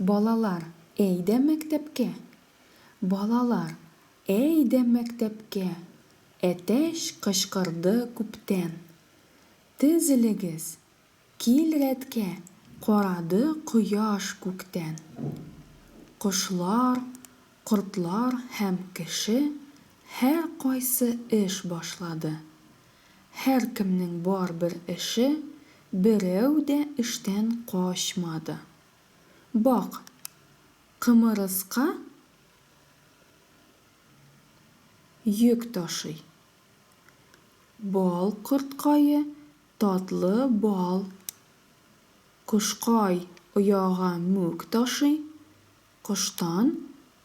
Балалар, әйдә мәктәпкә. Балалар, әйдә мәктәпкә. Әтәч кычкырды күптән. Тезелегез, кил рәткә, карады кояш күктән. Кошлар, кортлар һәм кеше һәр кайсы эш башлады. Һәркемнең бар бер эше, берәү дә эштән качмады. Бак, кымырыска йөк ташый. Бал корткайы татлы бал. Кошкай ояга мүк ташый. Коштан,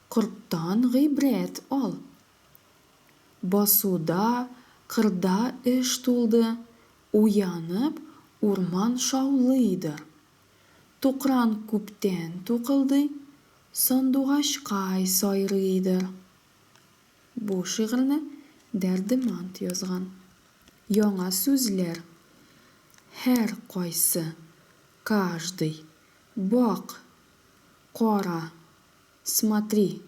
корттан гыйбрәт ал. Басуда, кырда эш тулды. Уянып, урман шаулыйдыр. Тукран күптән тукылды, сандугачкай сайрыйдыр. Бу шигырьне Дәрдемәнд язган. Яңа сүзләр. Һәр кайсы, каждый, бак, кара, смотри.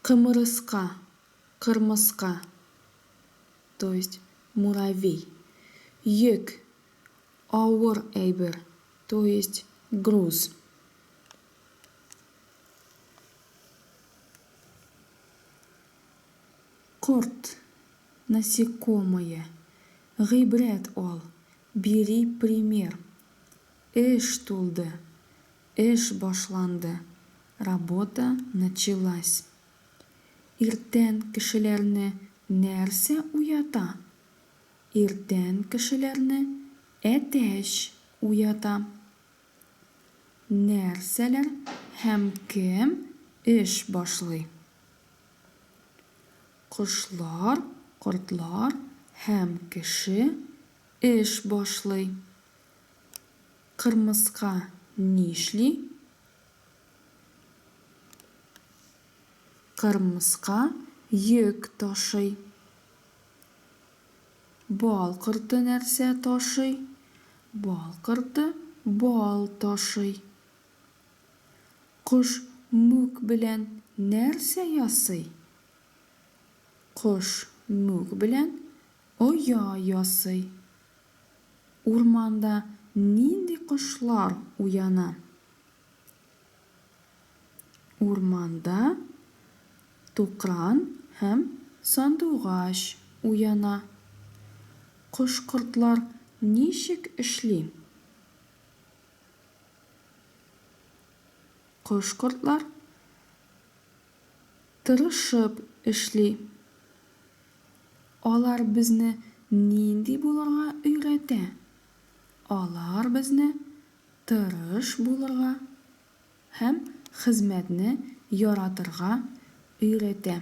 Кымырыска, кырмыска, то есть муравей. Йөк, авыр әйбер, то есть груз. Корт, насекомое. Гыйбрәт ал, бери пример. Эш тулды, эш башланды. Работа началась. Иртән кешеләрне нәрсә уята? Иртән кешеләрне әтәч уята. Нәрсәләр һәм кем эш башлый? Кошлар, кортлар һәм кеше эш башлый. Кырмыска нишли? Кырмыска йөк ташый. Бал корты нәрсә ташый? Бал корты бал ташый. Кош мүк белән нәрсә ясый? Кош мүк белән оя ясый. Урманда нинди кошлар уяна? Урманда тукран һәм сандугач уяна. Кош-кортлар ничек эшли? Кош-кортлар тырышып эшли. Алар безне нинди булырга өйрәтә? Алар безне тырыш булырга һәм хезмәтне яратырга өйрәтә.